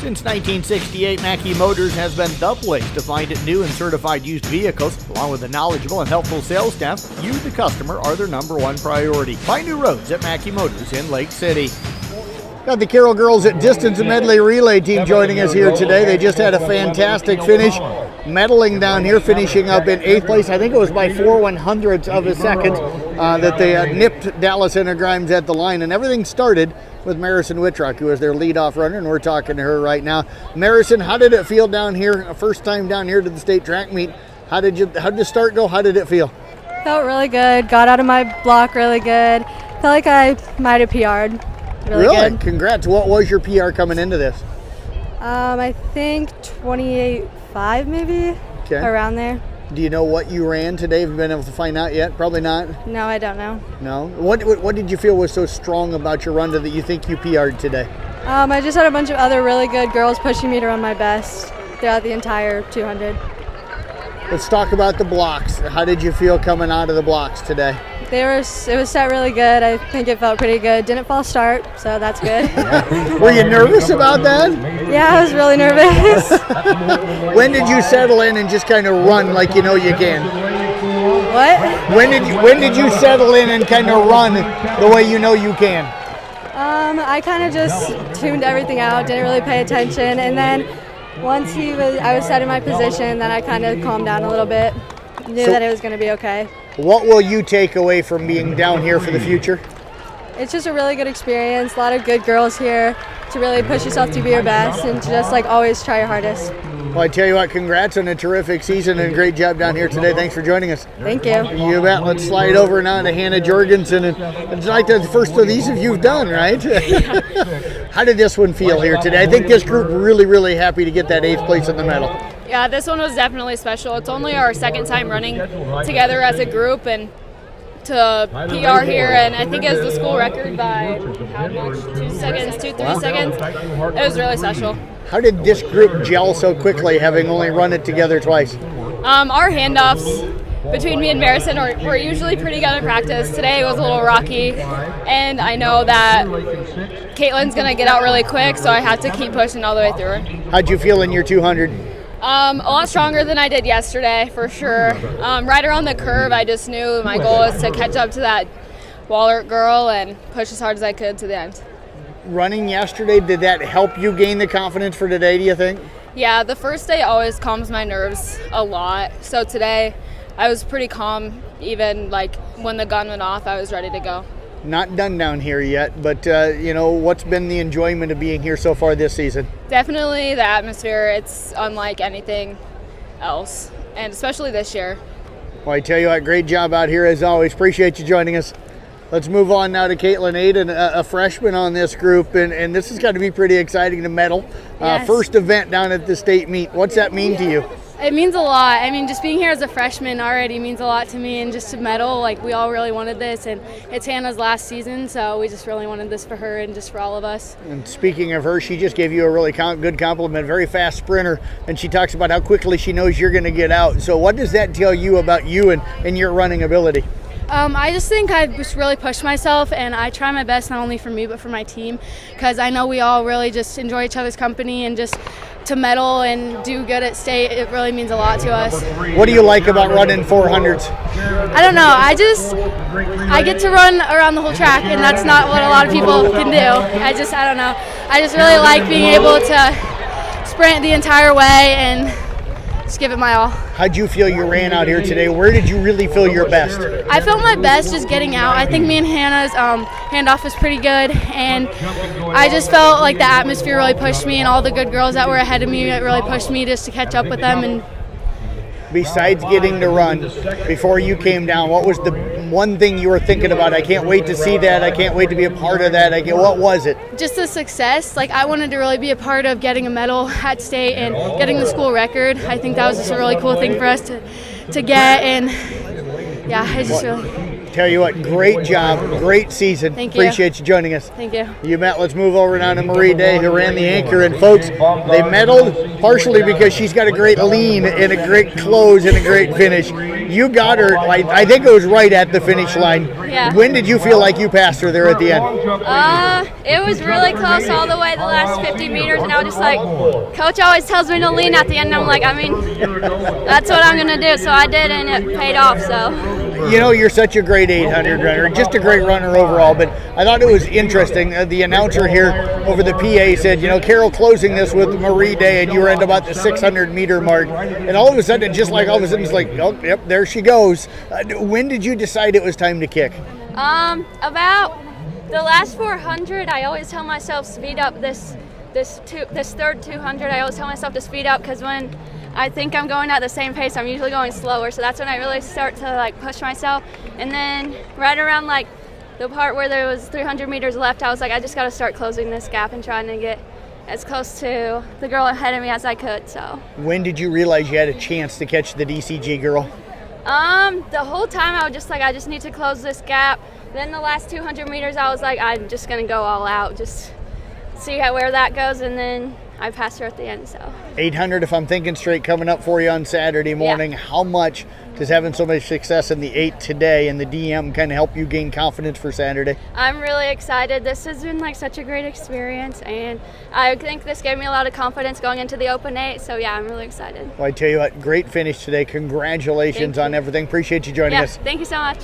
Since 1968, Mackey Motors has been the place to find new and certified used vehicles. Along with a knowledgeable and helpful sales staff, you, the customer, are their number one priority. Find new roads at Mackey Motors in Lake City. Got the Carroll Girls Distance Medley relay team joining us here today. They just had a fantastic finish, medaling down here, finishing up in 8th place. I think it was by 4/100ths of a second that they nipped Dallas and Grimes at the line, and everything started with Marison Wittrock, who was their leadoff runner, and we're talking to her right now. Marison, how did it feel down here? First time down here to the state track meet. How did the start go? How did it feel? Felt really good. Got out of my block really good. Felt like I might have PR'd. Really good. Congrats. What was your PR coming into this? I think 28.5 maybe. Okay. Around there. Do you know what you ran today? Have you been able to find out yet? Probably not. No, I don't know. No? What did you feel was so strong about your run that you think you PR'd today? I just had a bunch of other really good girls pushing me to run my best throughout the entire 200. Let's talk about the blocks. How did you feel coming out of the blocks today? It was set really good. I think it felt pretty good. Didn't false start, so that's good. Were you nervous about that? Yeah, I was really nervous. When did you settle in and just kind of run like you know you can? What? When did you settle in and kind of run the way you know you can? I kind of just tuned everything out, didn't really pay attention, and then once I was set in my position, then I kind of calmed down a little bit. Knew that it was going to be okay. What will you take away from being down here for the future? It's just a really good experience. A lot of good girls here to really push yourself to be your best and to just always try your hardest. Well, I tell you what, congrats on a terrific season and great job down here today. Thanks for joining us. Thank you. You bet. Let's slide over now to Hannah Jorgensen. And it's like the first of these you've done, right? How did this one feel here today? I think this group really, really happy to get that 8th place in the medal. Yeah, this one was definitely special. It's only our second time running together as a group, and to PR here, and I think it was the school record by how much? 2 seconds, 3 seconds. It was really special. How did this group gel so quickly, having only run it together twice? Our handoffs between me and Marasyn were usually pretty good in practice. Today was a little rocky, and I know that Katelyn's going to get out really quick, so I have to keep pushing all the way through her. How'd you feel in your 200? A lot stronger than I did yesterday, for sure. Right around the curve, I just knew my goal was to catch up to that Wahlert girl and push as hard as I could to the end. Running yesterday, did that help you gain the confidence for today, do you think? Yeah, the first day always calms my nerves a lot. So today, I was pretty calm. Even when the gun went off, I was ready to go. Not done down here yet, but what's been the enjoyment of being here so far this season? Definitely the atmosphere. It's unlike anything else, and especially this year. Well, I tell you what, great job out here as always. Appreciate you joining us. Let's move on now to Katelyn Aden, a freshman on this group, and this has got to be pretty exciting to medal. Yes. First event down at the state meet. What's that mean to you? It means a lot. I mean, just being here as a freshman already means a lot to me, and just to medal, we all really wanted this, and it's Hannah's last season, so we just really wanted this for her and just for all of us. And speaking of her, she just gave you a really good compliment, very fast sprinter, and she talks about how quickly she knows you're going to get out. So what does that tell you about you and your running ability? I just think I just really pushed myself, and I try my best not only for me but for my team, because I know we all really just enjoy each other's company, and just to medal and do good at state, it really means a lot to us. What do you like about running 400s? I don't know. I get to run around the whole track, and that's not what a lot of people can do. I don't know. I just really like being able to sprint the entire way and just give it my all. How'd you feel you ran out here today? Where did you really feel your best? I felt my best just getting out. I think me and Hannah's handoff was pretty good, and I just felt like the atmosphere really pushed me, and all the good girls that were ahead of me, it really pushed me just to catch up with them. And besides getting to run, before you came down, what was the one thing you were thinking about? I can't wait to see that. I can't wait to be a part of that. What was it? Just the success. I wanted to really be a part of getting a medal at state and getting the school record. I think that was just a really cool thing for us to get. And yeah, I just really... Tell you what, great job, great season. Thank you. Appreciate you joining us. Thank you. You bet. Let's move over now to Marie Day, who ran the anchor. And folks, they medaled partially because she's got a great lean and a great close and a great finish. You got her, I think it was right at the finish line. Yeah. When did you feel like you passed her there at the end? It was really close all the way the last 50 meters, and I was just like, Coach always tells me to lean at the end, and I'm like, that's what I'm going to do. So I did, and it paid off, so. You know, you're such a great 800 runner, just a great runner overall, but I thought it was interesting. The announcer here over the PA said, you know, Carroll closing this with Marie Day, and you were at about the 600-meter mark, and all of a sudden, it's like, oh, yep, there she goes. When did you decide it was time to kick? About the last 400, I always tell myself speed up this third 200. I always tell myself to speed up because when I think I'm going at the same pace, I'm usually going slower. So that's when I really start to like push myself. And then right around like the part where there was 300 meters left, I was like, I just got to start closing this gap and trying to get as close to the girl ahead of me as I could. So when did you realize you had a chance to catch the DCG girl? The whole time I was just like, I just need to close this gap. Then the last 200 meters, I was like, I'm just going to go all out, just see where that goes, and then I passed her at the end. So 800, if I'm thinking straight, coming up for you on Saturday morning. Yeah. How much does having so much success in the 8 today and the DM kind of help you gain confidence for Saturday? I'm really excited. This has been like such a great experience, and I think this gave me a lot of confidence going into the Open 8. So yeah, I'm really excited. Well, I tell you what, great finish today. Congratulations on everything. Appreciate you joining us. Thank you so much.